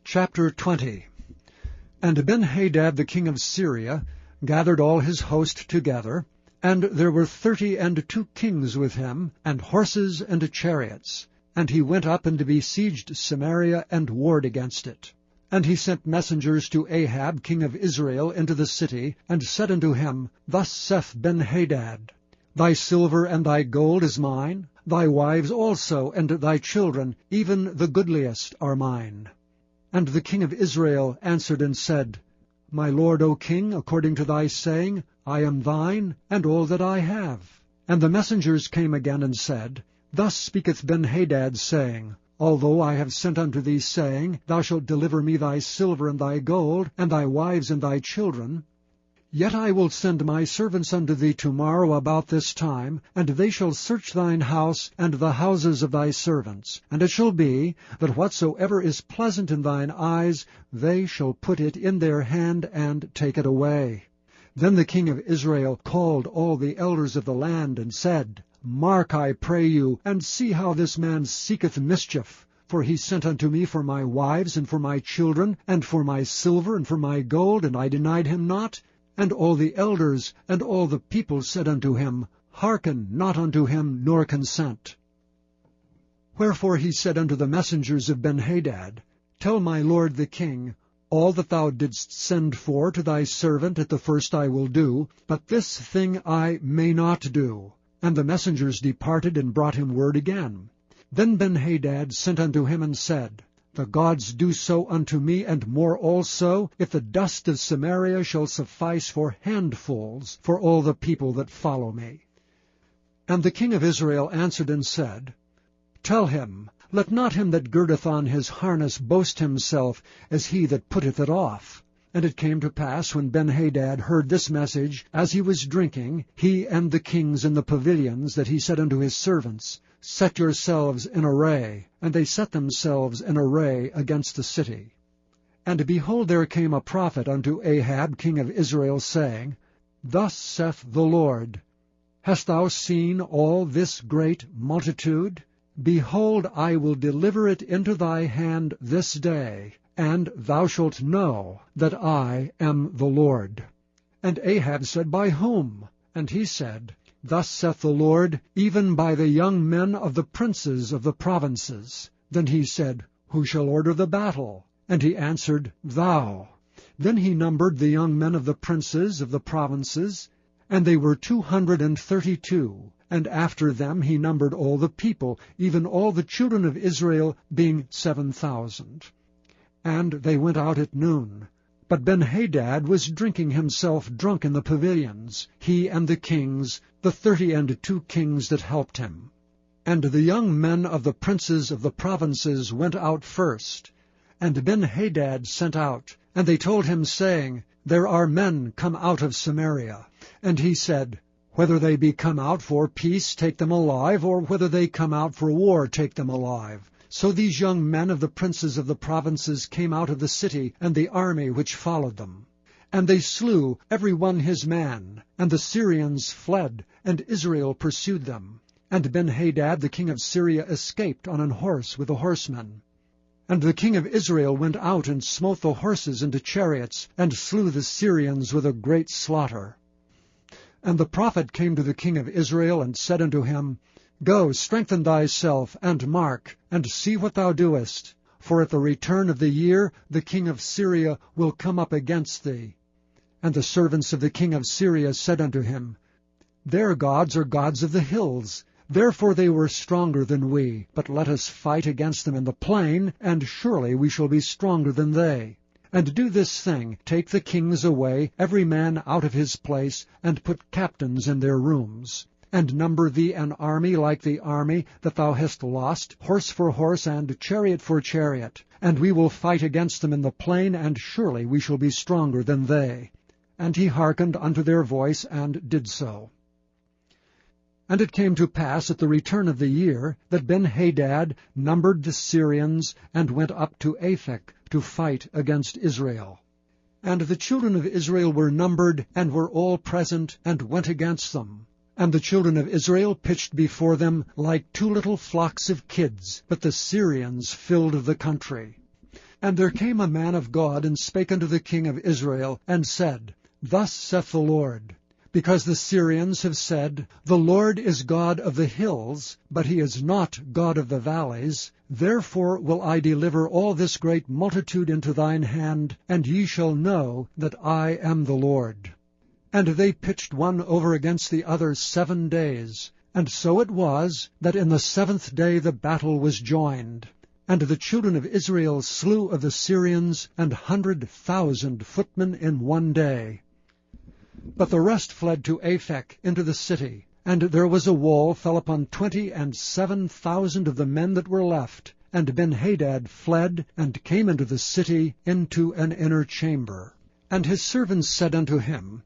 Chapter 20. And Ben-Hadad the king of Syria gathered all his host together, and there were 32 kings with him, and horses and chariots. And he went up and besieged Samaria, and warred against it. And he sent messengers to Ahab king of Israel into the city, and said unto him, Thus saith Ben-Hadad, Thy silver and thy gold is mine, thy wives also, and thy children, even the goodliest, are mine. And the king of Israel answered and said, My lord, O king, according to thy saying, I am thine, and all that I have. And the messengers came again and said, Thus speaketh Ben-Hadad, saying, Although I have sent unto thee, saying, Thou shalt deliver me thy silver and thy gold, and thy wives and thy children, yet I will send my servants unto thee tomorrow about this time, and they shall search thine house and the houses of thy servants. And it shall be, that whatsoever is pleasant in thine eyes, they shall put it in their hand, and take it away. Then the king of Israel called all the elders of the land, and said, Mark, I pray you, and see how this man seeketh mischief. For he sent unto me for my wives, and for my children, and for my silver, and for my gold, and I denied him not. And all the elders and all the people said unto him, Hearken not unto him, nor consent. Wherefore he said unto the messengers of Ben-Hadad, Tell my lord the king, All that thou didst send for to thy servant at the first I will do, but this thing I may not do. And the messengers departed, and brought him word again. Then Ben-Hadad sent unto him, and said, The gods do so unto me, and more also, if the dust of Samaria shall suffice for handfuls for all the people that follow me. And the king of Israel answered and said, Tell him, Let not him that girdeth on his harness boast himself as he that putteth it off. And it came to pass, when Ben-Hadad heard this message, as he was drinking, he and the kings in the pavilions, that he said unto his servants, Set yourselves in array. And they set themselves in array against the city. And behold, there came a prophet unto Ahab king of Israel, saying, Thus saith the Lord, Hast thou seen all this great multitude? Behold, I will deliver it into thy hand this day, and thou shalt know that I am the Lord. And Ahab said, By whom? And he said, Thus saith the Lord, even by the young men of the princes of the provinces. Then he said, Who shall order the battle? And he answered, Thou. Then he numbered the young men of the princes of the provinces, and they were 232. And after them he numbered all the people, even all the children of Israel, being 7,000. And they went out at noon. But Ben-Hadad was drinking himself drunk in the pavilions, he and the kings, the 32 kings that helped him. And the young men of the princes of the provinces went out first. And Ben-Hadad sent out, and they told him, saying, There are men come out of Samaria. And he said, Whether they be come out for peace, take them alive, or whether they come out for war, take them alive. So these young men of the princes of the provinces came out of the city, and the army which followed them. And they slew every one his man, and the Syrians fled, and Israel pursued them. And Ben-Hadad the king of Syria escaped on an horse with the horsemen. And the king of Israel went out and smote the horses and the chariots, and slew the Syrians with a great slaughter. And the prophet came to the king of Israel, and said unto him, Go, strengthen thyself, and mark, and see what thou doest. For at the return of the year the king of Syria will come up against thee. And the servants of the king of Syria said unto him, Their gods are gods of the hills, therefore they were stronger than we. But let us fight against them in the plain, and surely we shall be stronger than they. And do this thing, take the kings away, every man out of his place, and put captains in their rooms. And number thee an army like the army that thou hast lost, horse for horse, and chariot for chariot. And we will fight against them in the plain, and surely we shall be stronger than they. And he hearkened unto their voice, and did so. And it came to pass at the return of the year, that Ben-Hadad numbered the Syrians, and went up to Aphek to fight against Israel. And the children of Israel were numbered, and were all present, and went against them. And the children of Israel pitched before them like 2 little flocks of kids, but the Syrians filled the country. And there came a man of God, and spake unto the king of Israel, and said, Thus saith the Lord, because the Syrians have said, The Lord is God of the hills, but he is not God of the valleys, therefore will I deliver all this great multitude into thine hand, and ye shall know that I am the Lord. And they pitched one over against the other 7 days. And so it was, that in the 7th day the battle was joined. And the children of Israel slew of the Syrians 100,000 footmen in 1 day. But the rest fled to Aphek into the city, and there was a wall fell upon 27,000 of the men that were left. And Benhadad fled, and came into the city into an inner chamber. And his servants said unto him,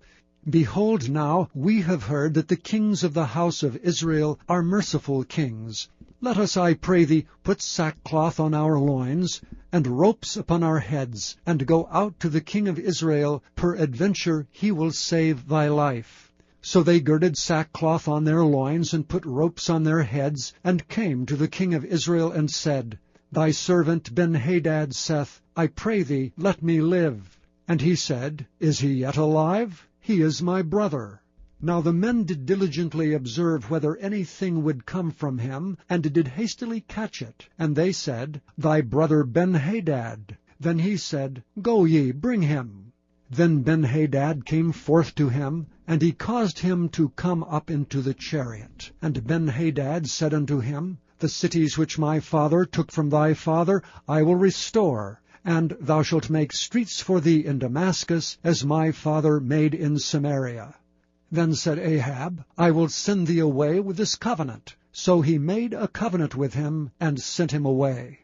Behold now, we have heard that the kings of the house of Israel are merciful kings. Let us, I pray thee, put sackcloth on our loins, and ropes upon our heads, and go out to the king of Israel, peradventure he will save thy life. So they girded sackcloth on their loins, and put ropes on their heads, and came to the king of Israel, and said, Thy servant Benhadad saith, I pray thee, let me live. And he said, Is he yet alive? He is my brother. Now the men did diligently observe whether anything would come from him, and did hastily catch it. And they said, Thy brother Benhadad. Then he said, Go ye, bring him. Then Benhadad came forth to him, and he caused him to come up into the chariot. And Benhadad said unto him, The cities which my father took from thy father I will restore, and thou shalt make streets for thee in Damascus, as my father made in Samaria. Then said Ahab, I will send thee away with this covenant. So he made a covenant with him, and sent him away.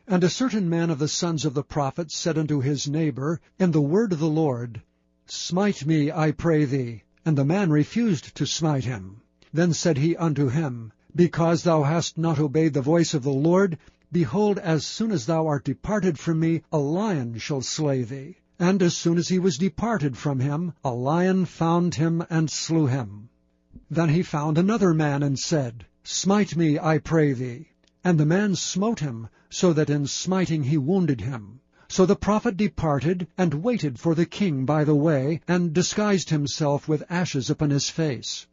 And a certain man of the sons of the prophets said unto his neighbor, in the word of the Lord, Smite me, I pray thee. And the man refused to smite him. Then said he unto him, Because thou hast not obeyed the voice of the Lord, behold, as soon as thou art departed from me, a lion shall slay thee. And as soon as he was departed from him, a lion found him and slew him. Then he found another man, and said, Smite me, I pray thee. And the man smote him, so that in smiting he wounded him. So the prophet departed, and waited for the king by the way, and disguised himself with ashes upon his face.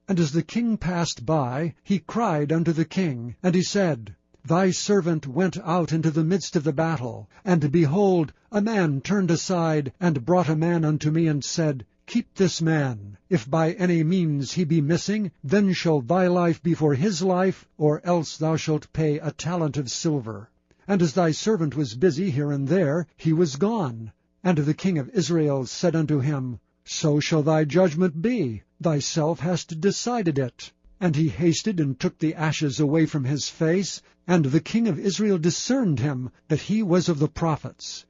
And as the king passed by, he cried unto the king, and he said, Thy servant went out into the midst of the battle, and behold, a man turned aside, and brought a man unto me, and said, Keep this man. If by any means he be missing, then shall thy life be for his life, or else thou shalt pay a talent of silver. And as thy servant was busy here and there, he was gone. And the king of Israel said unto him, So shall thy judgment be. Thyself hast decided it. And he hasted and took the ashes away from his face, and the king of Israel discerned him, that he was of the prophets.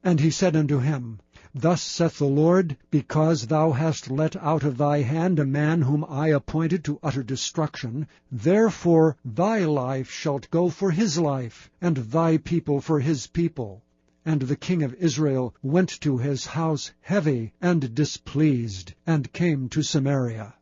And he said unto him, Thus saith the Lord, because thou hast let out of thy hand a man whom I appointed to utter destruction, therefore thy life shalt go for his life, and thy people for his people. And the king of Israel went to his house heavy and displeased, and came to Samaria.